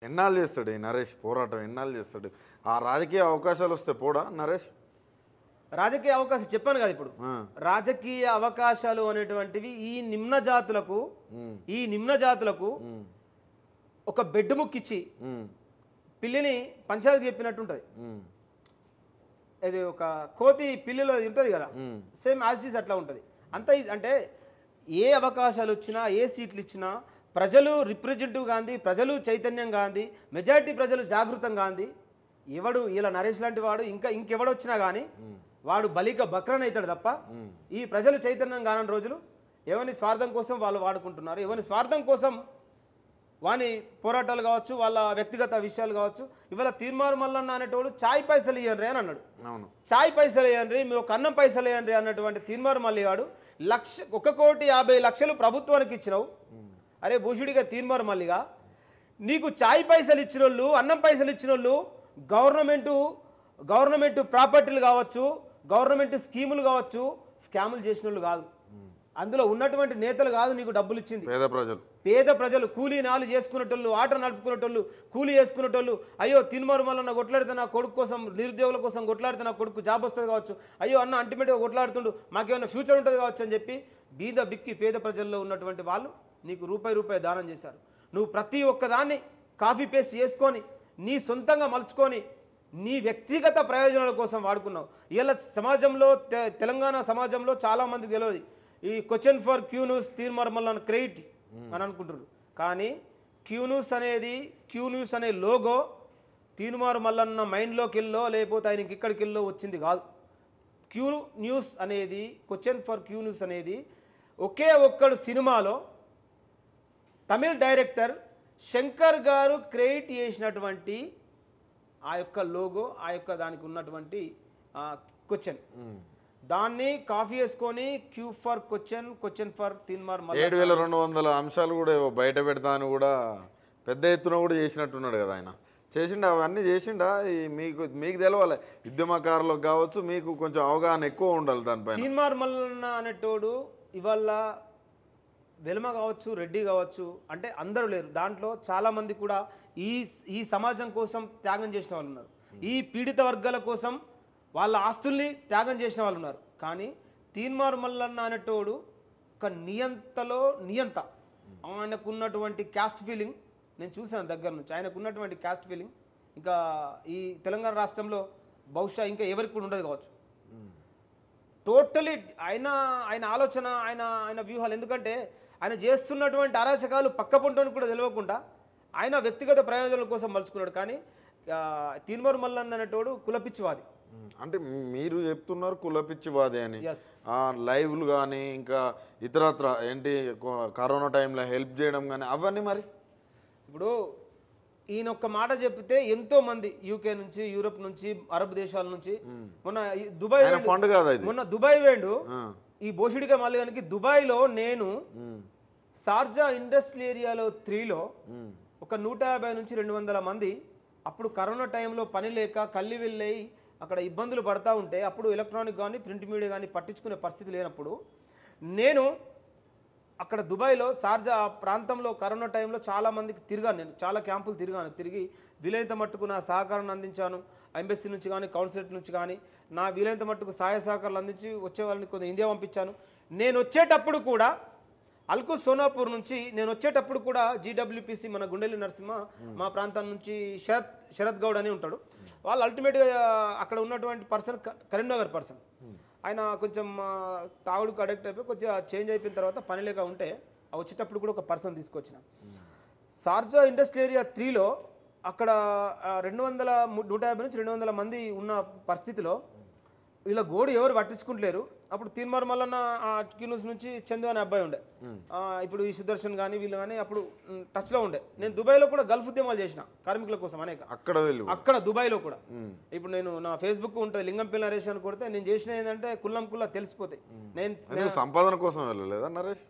ఎన్నాళ్ళు చేస్తాడు ఈ నరేష్ పోరాటం ఎన్నాళ్ళు చేస్తాడు ఆ రాజకీయ అవకాశాలు వస్తే పోడా నరేష్ రాజకీయ అవకాశం చెప్పాను కదా ఇప్పుడు రాజకీయ అవకాశాలు అనేటువంటివి ఈ నిమ్న జాతులకు ఒక బెడ్ ముక్కిచ్చి పిల్లిని పంచాయతీ చెప్పినట్టు ఉంటుంది అది ఒక కోతి పిల్లిలో ఉంటుంది కదా సేమ్ యాజ్ ఇట్ ఈజ్ అట్లా ఉంటుంది అంత అంటే ఏ అవకాశాలు వచ్చినా ఏ సీట్లు ఇచ్చినా ప్రజలు రిప్రజెంటివ్ గాంధీ ప్రజలు చైతన్యం గాంధీ మెజారిటీ ప్రజలు జాగృతం గాంధీ ఎవడు ఇలా నరేష్ లాంటి వాడు ఇంకెవడొచ్చినా కానీ వాడు బలిక బక్రన్ అవుతాడు తప్ప ఈ ప్రజలు చైతన్యం కాని రోజులు ఎవరి స్వార్థం కోసం వాళ్ళు వాడుకుంటున్నారు ఎవరి స్వార్థం కోసం వాని పోరాటాలు కావచ్చు వాళ్ళ వ్యక్తిగత విషయాలు కావచ్చు ఇవాళ తీర్మారు మల్లన్న అనేటోడు చాయ్ పైసలు ఇవ్వండి అని అన్నాడు చాయ్ పైసలు ఇవ్వండి మీ ఒక అన్నం పైసలు ఇవ్వండి అన్నటువంటి తీర్మారు మల్లి వాడు 1,50,00,000 ప్రభుత్వానికి ఇచ్చినావు అరే భూషుడిగా తీర్మారు మల్లిగా నీకు చాయ్ పైసలు ఇచ్చిన వాళ్ళు అన్నం పైసలు ఇచ్చిన వాళ్ళు గవర్నమెంట్ ప్రాపర్టీలు కావచ్చు గవర్నమెంట్ స్కీములు కావచ్చు స్కాములు చేసిన వాళ్ళు కాదు అందులో ఉన్నటువంటి నేతలు కాదు నీకు డబ్బులు ఇచ్చింది పేద ప్రజలు కూలీ నాలు చేసుకునేటోళ్ళు ఆట నడుపుకునేటోళ్ళు కూలీ చేసుకునేటోళ్ళు అయ్యో తీర్మారు మల్లన్న కొట్లాడితే నా కొడుకు కోసం నిరుద్యోగుల కోసం కొట్లాడితే నా కొడుకు జాబ్ వస్తుంది కావచ్చు అయ్యో అన్న అల్టిమేట్గా కొట్లాడుతుండు మాకేమైనా ఫ్యూచర్ ఉంటుంది కావచ్చు అని చెప్పి బీద బిక్కి పేద ప్రజల్లో ఉన్నటువంటి వాళ్ళు నీకు రూపాయి దానం చేశారు నువ్వు ప్రతి ఒక్కదాన్ని కాపీ పేస్ట్ చేసుకొని నీ సొంతంగా మలుచుకొని నీ వ్యక్తిగత ప్రయోజనాల కోసం వాడుకున్నావు ఇలా సమాజంలో తెలంగాణ సమాజంలో చాలామందికి తెలియదు ఈ question for Q news Teenmar Mallanna credit అని అనుకుంటున్నారు కానీ క్యూ న్యూస్ అనే లోగో తీర్మారు మల్లన్న మైండ్లోకి వెళ్ళో లేకపోతే ఆయనకి ఇక్కడికి వెళ్ళో వచ్చింది కాదు క్వశ్చన్ ఫర్ క్యూ న్యూస్ అనేది ఒకే ఒక్కడు సినిమాలో తమిళ్ డైరెక్టర్ శంకర్ గారు క్రియేట్ చేసినటువంటి ఆ యొక్క లోగో ఆ యొక్క దానికి ఉన్నటువంటి క్వశ్చన్ దాన్ని కాపీ చేసుకొని Q for question for Teenmar Mallanna 7,200 అంశాలు కూడా బయట పెడతా అని కూడా పెద్ద ఎత్తున కూడా చేసినట్టున్నాడు కదా ఆయన చేసిండా అవన్నీ చేసిండా మీకు తెలవాలి ఉద్యమకారులకు కావచ్చు మీకు కొంచెం అవగాహన ఎక్కువ ఉండాలి దానిపైన తీర్మారు మల్లన్న అనేటోడు ఇవాళ వెలుమ కావచ్చు రెడ్డి కావచ్చు అంటే అందరూ లేరు దాంట్లో చాలామంది కూడా ఈ సమాజం కోసం త్యాగం చేసిన వాళ్ళు ఉన్నారు ఈ పీడిత వర్గాల కోసం వాళ్ళ ఆస్తుల్ని త్యాగం చేసిన వాళ్ళు ఉన్నారు కానీ తీర్మారు మల్లన్న అనేటోడు ఒక నియంత ఆయనకున్నటువంటి క్యాస్ట్ ఫీలింగ్ నేను చూశాను దగ్గర నుంచి ఆయనకున్నటువంటి క్యాస్ట్ ఫీలింగ్ ఇంకా ఈ తెలంగాణ రాష్ట్రంలో బహుశా ఇంకా ఎవరికి కూడా ఉండదు కావచ్చు టోటలీ ఆయన ఆలోచన ఆయన వ్యూహాలు ఎందుకంటే ఆయన చేస్తున్నటువంటి అరాచకాలు పక్క పొంటని కూడా తెలియకుండా ఆయన వ్యక్తిగత ప్రయోజనాల కోసం మలుచుకున్నాడు కానీ తీర్మారు మల్లన్న అనేటోడు కులపిచ్చివాది అంటే మీరు చెప్తున్నారు కులపిచ్చివాది అని లైవ్లు కానీ ఇంకా ఇతరత్ర ఏంటి కరోనా టైంలో హెల్ప్ చేయడం కానీ అవన్నీ మరి ఇప్పుడు ఈయన ఒక్క మాట చెప్తే ఎంతో మంది యూకే నుంచి యూరోప్ నుంచి అరబ్ దేశాల నుంచి మొన్న దుబాయ్ వేండు ఈ బోషిడిగా మల్లిగానికి దుబాయ్లో నేను షార్జా ఇండస్ట్రియల్ ఏరియాలో 3లో ఒక 150 నుంచి 200 మంది అప్పుడు కరోనా టైంలో పని లేక కల్లి వెళ్ళి అక్కడ ఇబ్బందులు పడతా ఉంటే అప్పుడు ఎలక్ట్రానిక్ కానీ ప్రింట్ మీడియా కానీ పట్టించుకునే పరిస్థితి లేనప్పుడు నేను అక్కడ దుబాయ్లో షార్జా ప్రాంతంలో కరోనా టైంలో చాలామందికి తిరిగాను నేను చాలా క్యాంపులు తిరిగి వీలైనంత మట్టుకు నా సహకారాన్ని అందించాను ఎంబెస్సీ నుంచి కానీ కౌన్సిలేట్ నుంచి కానీ నా వీలైనంత మట్టుకు సహాయ సహకారాలు అందించి వచ్చే వాళ్ళని కొంత ఇండియా పంపించాను నేను వచ్చేటప్పుడు కూడా అల్కు సోనాపూర్ నుంచి నేను వచ్చేటప్పుడు కూడా జీడబ్ల్యూపీసీ మన గుండెల్లి నరసింహ మా ప్రాంతం నుంచి శరత్ గౌడ్ అని ఉంటాడు వాళ్ళు అల్టిమేట్గా అక్కడ ఉన్నటువంటి పర్సన్ కరీంనగర్ పర్సన్ ఆయన కొంచెం తాగుడుకు అడిక్ట్ అయిపోయి కొంచెం చేంజ్ అయిపోయిన తర్వాత పని లేక ఉంటే వచ్చేటప్పుడు కూడా ఒక పర్సన్ తీసుకొచ్చిన షార్జా ఇండస్ట్రియల్ ఏరియా 3లో అక్కడ 150 నుంచి 200 మంది ఉన్న పరిస్థితిలో వీళ్ళ గోడు ఎవరు పట్టించుకుంటలేరు అప్పుడు తీర్మారు మల్లన్న న్యూస్ నుంచి చందు అనే అబ్బాయి ఉండే ఇప్పుడు ఈ సుదర్శన్ కానీ వీళ్ళు కానీ అప్పుడు టచ్లో ఉండే నేను దుబాయ్లో కూడా గల్ఫ్ ఉద్యమాలు చేసిన కార్మికుల కోసం అనేక అక్కడ దుబాయ్లో కూడా ఇప్పుడు నేను నా ఫేస్బుక్ ఉంటుంది లింగంపల్లి నరేష్ అని కొడితే నేను చేసిన ఏంటంటే కుల్లం తెలిసిపోతాయి నేను సంపాదన కోసం వెళ్ళలేదా నరేష్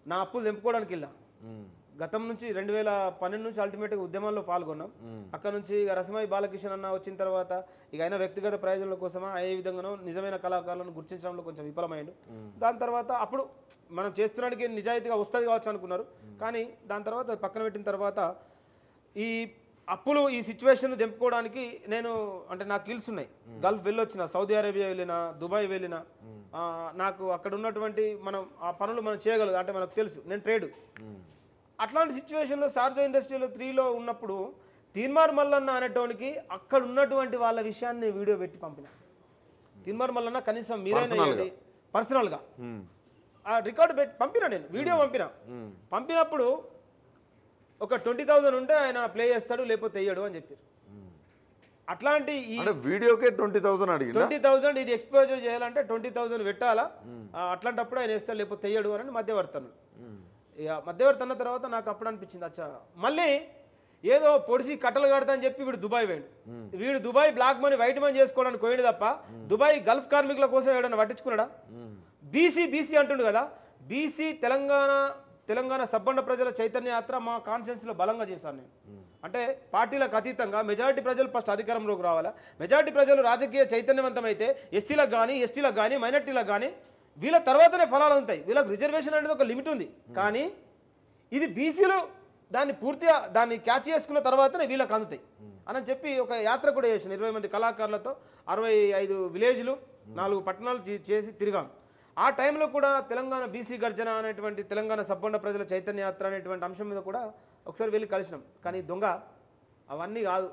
నా అప్పులు తెంపుకోవడానికి వెళ్ళా గతం నుంచి 2012 నుంచి అల్టిమేట్గా ఉద్యమాల్లో పాల్గొన్నాం అక్కడ నుంచి రసమై బాలకిషన్ అన్న వచ్చిన తర్వాత ఇక అయినా వ్యక్తిగత ప్రయోజనాల కోసమా ఏ విధంగానో నిజమైన కళాకారులను గుర్తించడంలో కొంచెం విఫలమైండు దాని తర్వాత అప్పుడు మనం చేస్తున్నానికి నిజాయితీగా వస్తుంది కావచ్చు అనుకున్నారు కానీ దాని తర్వాత పక్కన పెట్టిన తర్వాత ఈ అప్పులు ఈ సిచ్యువేషన్ దింపుకోవడానికి నేను అంటే నాకు గిల్స్ ఉన్నాయి. గల్ఫ్ వెళ్ళొచ్చిన, సౌదీ అరేబియా వెళ్ళిన, దుబాయ్ వెళ్ళిన, నాకు అక్కడ ఉన్నటువంటి మనం ఆ పనులు మనం చేయగలదు అంటే మనకు తెలుసు, నేను ట్రేడు. అట్లాంటి సిచ్యువేషన్లో షార్జా ఇండస్ట్రీలో 3లో ఉన్నప్పుడు తీన్మార్ మల్లన్న అనేటోనికి అక్కడ ఉన్నటువంటి వాళ్ళ విషయాన్ని వీడియో పెట్టి పంపిన. తీన్మార్ మల్లన్న కనీసం మీరైనా పర్సనల్గా ఆ రికార్డు పెట్టి పంపిన, నేను వీడియో పంపినప్పుడు ఒక 20,000 ఉంటే ఆయన ప్లే చేస్తాడు లేకపోతే వేయడు అని చెప్పారు. అట్లాంటి వీడియోకే 20,000 అడిగి 20,000 ఇది ఎక్స్పోజర్ చేయాలంటే 20,000 పెట్టాలా, అట్లాంటప్పుడు ఆయన వేస్తాడు లేకపోతే వేయడు అని మధ్యవర్తను. ఇక మధ్యవర్తి అన్న తర్వాత నాకు అప్పుడు అనిపించింది, అచ్చా మళ్ళీ ఏదో పొడిసి కట్టలు కడతా అని చెప్పి వీడు దుబాయ్ వేయండు. వీడు Dubai black money white money చేసుకోవడానికి పోయిండు తప్ప దుబాయ్ గల్ఫ్ కార్మికుల కోసం ఏడన్నా పట్టించుకున్నాడా? బీసీ అంటుండు కదా, బీసీ తెలంగాణ సబ్బండ ప్రజల చైతన్య యాత్ర మా కాన్షియన్స్లో బలంగా చేశాను నేను. అంటే పార్టీలకు అతీతంగా మెజారిటీ ప్రజలు ఫస్ట్ అధికారంలోకి రావాలా, మెజారిటీ ప్రజలు రాజకీయ చైతన్యవంతమైతే ఎస్సీలకు కానీ ఎస్టీలకు కానీ మైనార్టీలకు కానీ వీళ్ళ తర్వాతనే ఫలాలు ఉంటాయి. వీళ్ళకి రిజర్వేషన్ అనేది ఒక లిమిట్ ఉంది, కానీ ఇది బీసీలు దాన్ని పూర్తిగా దాన్ని క్యాచ్ చేసుకున్న తర్వాతనే వీళ్ళకి అందుతాయి అని చెప్పి ఒక యాత్ర కూడా చేసిన 20 మంది కళాకారులతో 65 విలేజ్లు 4 పట్టణాలు చేసి తిరిగాను. ఆ టైంలో కూడా తెలంగాణ బీసీ గర్జన అనేటువంటి తెలంగాణ సబ్బండ ప్రజల చైతన్య యాత్ర అనేటువంటి అంశం మీద కూడా ఒకసారి వెళ్ళి కలిసినాం. కానీ దొంగ అవన్నీ కాదు,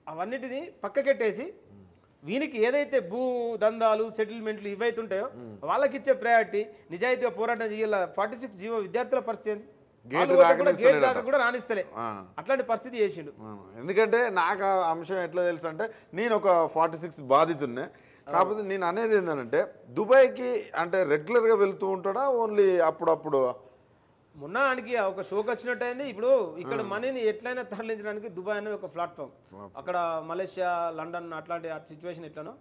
అవన్నిటిని పక్కకెట్టేసి వీనికి ఏదైతే భూ దందాలు సెటిల్మెంట్లు ఇవైతే ఉంటాయో వాళ్ళకి ఇచ్చే ప్రయారిటీ నిజాయితీగా పోరాటం చేయాల. 46 జీవో విద్యార్థుల పరిస్థితి గేట్ దాకా కూడా రాణిస్తలే, అట్లాంటి పరిస్థితి చేసిండు. ఎందుకంటే నాకు ఆ అంశం ఎట్లా తెలుసు అంటే నేను ఒక 46 బాధితున్నే. కాకపోతే నేను అనేది ఏంటంటే దుబాయ్కి అంటే రెగ్యులర్గా వెళ్తూ ఉంటాడా ఓన్లీ అప్పుడప్పుడు? మొన్న ఆయనకి ఒక షోకి వచ్చినట్టు అయింది. ఇప్పుడు ఇక్కడ మనీని ఎట్లయినా తరలించడానికి దుబాయ్ అనేది ఒక ప్లాట్ఫామ్. అక్కడ మలేషియా, లండన్ అట్లాంటి సిచ్యువేషన్ ఎట్లనో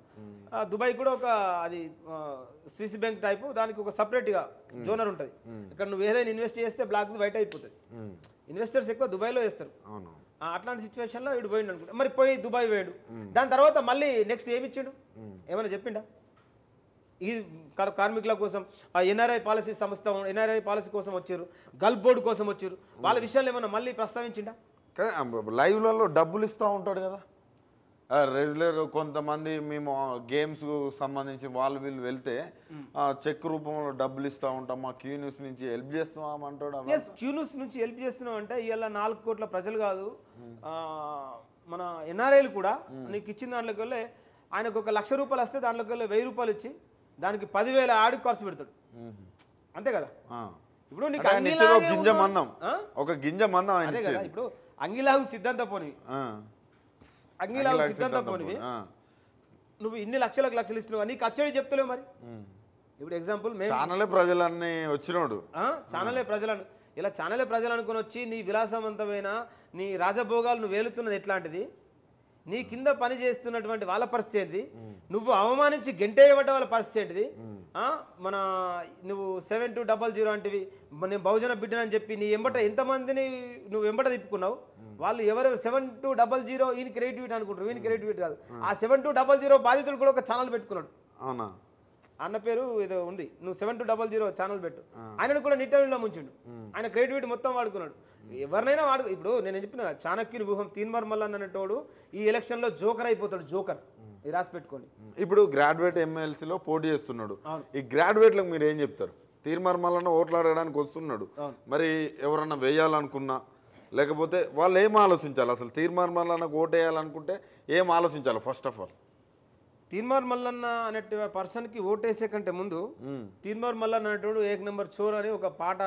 దుబాయ్ కూడా ఒక అది స్విస్ బ్యాంక్ టైపు, దానికి ఒక సపరేట్గా జోనర్ ఉంటుంది. ఇక్కడ నువ్వు ఏదైనా ఇన్వెస్ట్ చేస్తే బ్లాక్ వైట్ అయిపోతుంది. ఇన్వెస్టర్స్ ఎక్కువ దుబాయ్లో వేస్తారు. అట్లాంటి సిచ్యువేషన్లో వీడు పోయిండు అనుకుంటా. మరి పోయి దుబాయ్ పోయాడు, దాని తర్వాత మళ్ళీ నెక్స్ట్ ఏమి ఇచ్చిండు ఏమైనా చెప్పిండా? ఈ కార్మికుల కోసం ఎన్ఆర్ఐ పాలసీ సంస్థ ఎన్ఆర్ఐ పాలసీ కోసం వచ్చారు, గల్ఫ్ బోర్డు కోసం వచ్చారు, వాళ్ళ విషయాలు ఏమన్నా మళ్ళీ ప్రస్తావించిండా? లైవ్లలో డబ్బులు ఇస్తూ ఉంటాడు కదా రెగ్యులర్. కొంతమంది మేము గేమ్స్ సంబంధించి వాళ్ళు వీళ్ళు వెళ్తే చెక్ రూపంలో డబ్బులు ఇస్తూ ఉంటాం, మా క్యూ న్యూస్ నుంచి హెల్ప్ చేస్తున్నాం అంటాడు. క్యూ న్యూస్ నుంచి హెల్ప్ చేస్తున్నాం అంటే ఇవాళ 4 కోట్ల ప్రజలు కాదు, మన ఎన్ఆర్ఐలు కూడా నీకు ఇచ్చిన దాంట్లోకి వెళ్ళి ఆయనకు ఒక ₹1,00,000 వస్తే దాంట్లోకి వెళ్ళి ₹1,000 ఇచ్చి దానికి 10,000 ఆడికి ఖర్చు పెడతాడు, అంతే కదా. ఇప్పుడు నీకు ఒక గింజ మందం అంతే కదా. ఇప్పుడు అంగిలాగు సిద్ధాంత పోనివి నువ్వు ఇన్ని లక్షలు ఇస్తున్నావు, నీకు అచ్చడి చెప్తలేవు మరి. ఇప్పుడు ఎగ్జాంపుల్ ఛానలే ప్రజలన్నీ వచ్చినోడు, ఛానలే ప్రజలను ఇలా ఛానలే ప్రజలు అనుకుని వచ్చి నీ విలాసవంతమైన నీ రాజభోగాలు నువ్వు వేలుతున్నది ఎట్లాంటిది, నీ కింద పని చేస్తున్నటువంటి వాళ్ళ పరిస్థితి ఏంటిది, నువ్వు అవమానించి గెంటేయబడ్డ వాళ్ళ పరిస్థితి ఏంటిది, మన నువ్వు 7200 అంటివి నేను బహుజన బిడ్డనని చెప్పి నీ ఎంబట ఎంతమందిని నువ్వు ఎంబట తిప్పుకున్నావు, వాళ్ళు ఎవరు 7200 ఈయన క్రియేటివిటీ అనుకుంటారు, ఈయన క్రియేటివిటీ కాదు. ఆ 7200 బాధితులు కూడా ఒక ఛానల్ పెట్టుకున్నాడు. అవునా? అన్న పేరు ఏదో ఉంది, నువ్వు 7200 ఛానల్ పెట్టు. ఆయనను కూడా నిట్టలో ముంచిండు, ఆయన క్రియేటివిటీ మొత్తం వాడుకున్నాడు. ఎవరినైనా ఇప్పుడు నేను చెప్పిన చాణక్యుని వ్యూహం తీన్మార్ మల్లన్న అనేటోడు ఈ ఎలక్షన్లో జోకర్ అయిపోతాడు, జోకర్. ఇది రాసి పెట్టుకోండి. ఇప్పుడు గ్రాడ్యుయేట్ ఎమ్మెల్సీలో పోటీ చేస్తున్నాడు, ఈ గ్రాడ్యుయేట్లకు మీరు ఏం చెప్తారు? తీన్మార్ మల్లన్న ఓట్లు అడగడానికి వస్తున్నాడు, మరి ఎవరన్నా వేయాలనుకున్నా లేకపోతే వాళ్ళు ఏం ఆలోచించాలి? అసలు తీన్మార్ మల్లన్నకు ఓటు వేయాలనుకుంటే ఏం ఆలోచించాలి? First of all Teenmaar Mallanna అనే పర్సన్కి ఓటేసే కంటే ముందు తీన్మార్ మల్లన్న అనేటోడు 1 నెంబర్ చోర్ అని ఒక పాట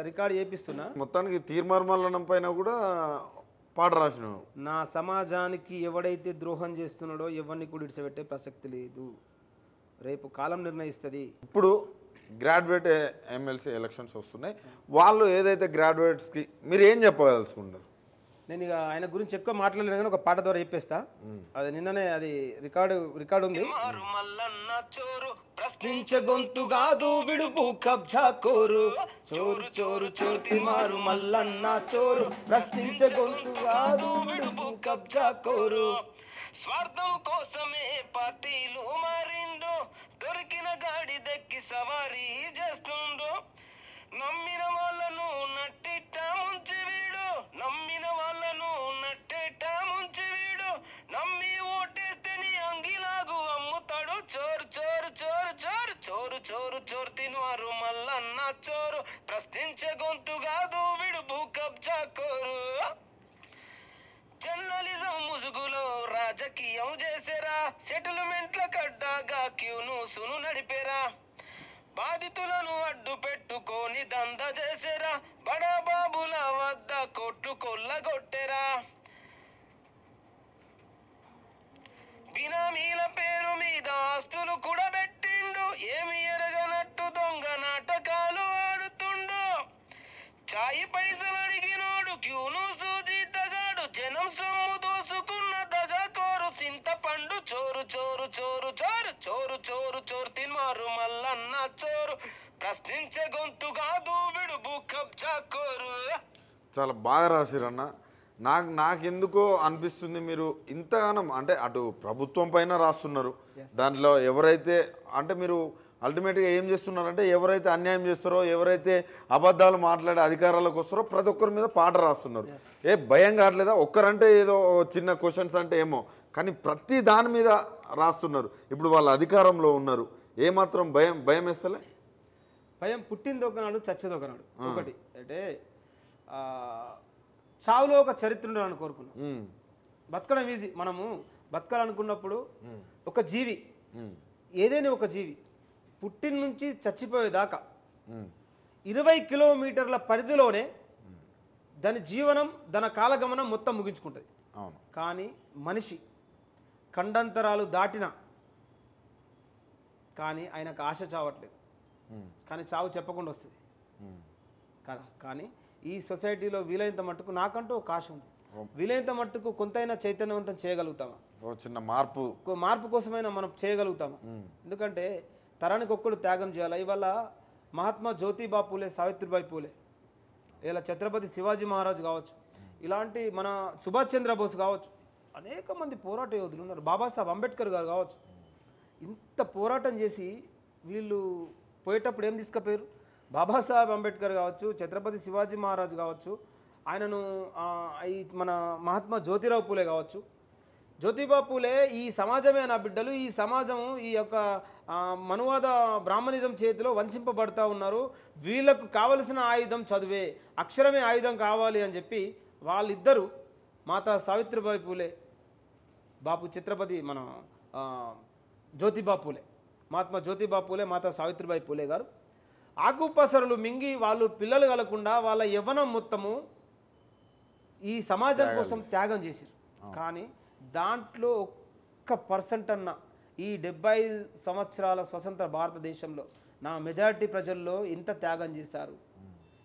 రికార్డ్ చేపిస్తున్నా. మొత్తానికి తీన్మార్ మల్లన్న పైన కూడా పాట రాసినావు. నా సమాజానికి ఎవడైతే ద్రోహం చేస్తున్నాడో ఎవరిని కూడా ఇడిచిపెట్టే ప్రసక్తి లేదు, రేపు కాలం నిర్ణయిస్తుంది. ఇప్పుడు గ్రాడ్యుయేట్ ఎమ్మెల్సీ ఎలక్షన్స్ వస్తున్నాయి, వాళ్ళు ఏదైతే గ్రాడ్యుయేట్స్కి మీరు ఏం చెప్పదలుచుకుంటారు? నేను ఇక ఆయన గురించి ఎక్కువ మాట్లాడలేను కానీ ఒక పాట ద్వారా చెప్పేస్తా. అది నిన్ననే అది రికార్డు ఉంది. ప్రశ్నించ గొంతు కాదు విడుపు కబ్జా కోరు, చోరు చోరు చోరు తీన్మారు మల్లన్న చోరు, ప్రశ్నించ గొంతు కాదు విడుపు కబ్జా కోరు, స్వార్థం కోసమే పార్టీలు మారిండు, దొరికిన గాడి దక్కి సవారీ చేస్తుండు, నమ్మిన వాళ్ళను నట్టిట్ట ముంచి వీడు, చోరు తిన్వారు మల్లన్న చోరు ప్రశ్నించే గొంతు కాదు విడు భూ కబ్జా కోరు జర్నలిజం ముసుగులో రాజకీయం చేసేరా సెటిల్మెంట్ల కడ్డాగా క్యూనుసును నడిపేరా బాధితులను అడ్డు పెట్టుకొని దంద చేసేరా బడా బాబుల వద్ద కొట్టు కొల్లగొట్టెరా బినామీల పేరు మీద ఆస్తులు కూడా పెట్టిండు ఏమి ఎరగనట్టు దొంగ నాటకాలు ఆడుతుండు చాయి పైసలు అడిగినోడు క్యూను సూజితగాడు జనం సొమ్ము దోసుకున్న దగా కోరు చింతపండు చోరు చోరు చోరు చోరు చోరు చోరు చోరు తిన్మారు మల్లన్న చోరు ప్రశ్నించే గొంతు కాదు విడు భూ కబ్జా కోరు. చాలా బాగా రాసిరన్న. నాకెందుకో అనిపిస్తుంది మీరు ఇంతగానం అంటే అటు ప్రభుత్వం పైన రాస్తున్నారు, దాంట్లో ఎవరైతే అంటే మీరు అల్టిమేట్గా ఏం చేస్తున్నారంటే ఎవరైతే అన్యాయం చేస్తారో ఎవరైతే అబద్ధాలు మాట్లాడే అధికారాలకు వస్తారో ప్రతి ఒక్కరి మీద పాట రాస్తున్నారు. ఏ భయం కావట్లేదా? ఒక్కరంటే ఏదో చిన్న క్వశ్చన్స్ అంటే ఏమో, కానీ ప్రతి దాని మీద రాస్తున్నారు. ఇప్పుడు వాళ్ళ అధికారంలో ఉన్నారు, ఏమాత్రం భయం వేస్తలే? భయం పుట్టింది ఒకనాడు చచ్చేది ఒకనాడు. ఒకటి అంటే చావులో ఒక చరిత్ర ఉండాలని కోరుకున్నాం. బతకడం ఈజీ. మనము బతకాలనుకున్నప్పుడు ఒక జీవి, ఏదైనా ఒక జీవి పుట్టిన నుంచి చచ్చిపోయేదాకా 20 కిలోమీటర్ల పరిధిలోనే దాని జీవనం దాని కాలగమనం మొత్తం ముగించుకుంటుంది. కానీ మనిషి ఖండాంతరాలు దాటిన కానీ ఆయనకు ఆశ చావట్లేదు, కానీ చావు చెప్పకుండా వస్తుంది కదా. కానీ ఈ సొసైటీలో వీలైనంత మట్టుకు నాకంటూ ఒక ఆశ ఉంది, వీలైనంత మట్టుకు కొంతైనా చైతన్యవంతం చేయగలుగుతామా, చిన్న మార్పు కోసమైనా మనం చేయగలుగుతామా? ఎందుకంటే తరానికి ఒక్కడు త్యాగం చేయాలి. ఇవాళ మహాత్మా జ్యోతిబా పూలే, సావిత్రిబాయి పూలే, ఇలా ఛత్రపతి శివాజీ మహారాజ్ కావచ్చు, ఇలాంటి మన సుభాష్ చంద్రబోస్ కావచ్చు, అనేక మంది పోరాట యోధులు ఉన్నారు, బాబాసాహెబ్ అంబేద్కర్ గారు కావచ్చు. ఇంత పోరాటం చేసి వీళ్ళు పోయేటప్పుడు ఏం తీసుకుపోయారు? బాబాసాహెబ్ అంబేద్కర్ కావచ్చు, ఛత్రపతి శివాజీ మహారాజ్ కావచ్చు, ఆయనను మన మహాత్మా జ్యోతిరావు పూలే కావచ్చు, జ్యోతిబా పూలే ఈ సమాజమే నా బిడ్డలు, ఈ సమాజము ఈ యొక్క మనువాద బ్రాహ్మణిజం చేతిలో వంచింపబడతా ఉన్నారు, వీళ్ళకు కావలసిన ఆయుధం చదువే, అక్షరమే ఆయుధం కావాలి అని చెప్పి వాళ్ళిద్దరూ మాతా సావిత్రిబాయి పూలే, బాపు ఛత్రపతి మన జ్యోతిబా పూలే, మహాత్మా జ్యోతిబా పూలే, మాతా సావిత్రిబాయి పూలే గారు ఆకుపసరులు మింగి వాళ్ళు పిల్లలు కలగకుండా వాళ్ళ యవ్వనం మొత్తము ఈ సమాజం కోసం త్యాగం చేశారు. కానీ దాంట్లో 1% అన్న ఈ 70 సంవత్సరాల స్వతంత్ర భారతదేశంలో నా మెజారిటీ ప్రజల్లో ఎంత త్యాగం చేశారు,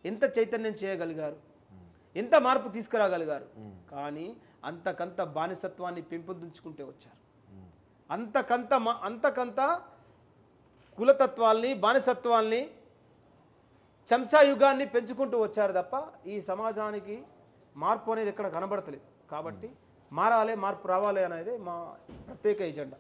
ఎంత చైతన్యం చేయగలిగారు, ఎంత మార్పు తీసుకురాగలిగారు. కానీ అంతకంత బానిసత్వాన్ని పెంపొందించుకుంటే వచ్చారు, అంతకంత కులతత్వాల్ని బానిసత్వాల్ని చెంచా యుగాన్ని పెంచుకుంటూ వచ్చారు తప్ప ఈ సమాజానికి మార్పు అనేది ఎక్కడ కనబడతలేదు. కాబట్టి మారాలి, మార్పు రావాలి అనేది మా ప్రత్యేక ఎజెండా.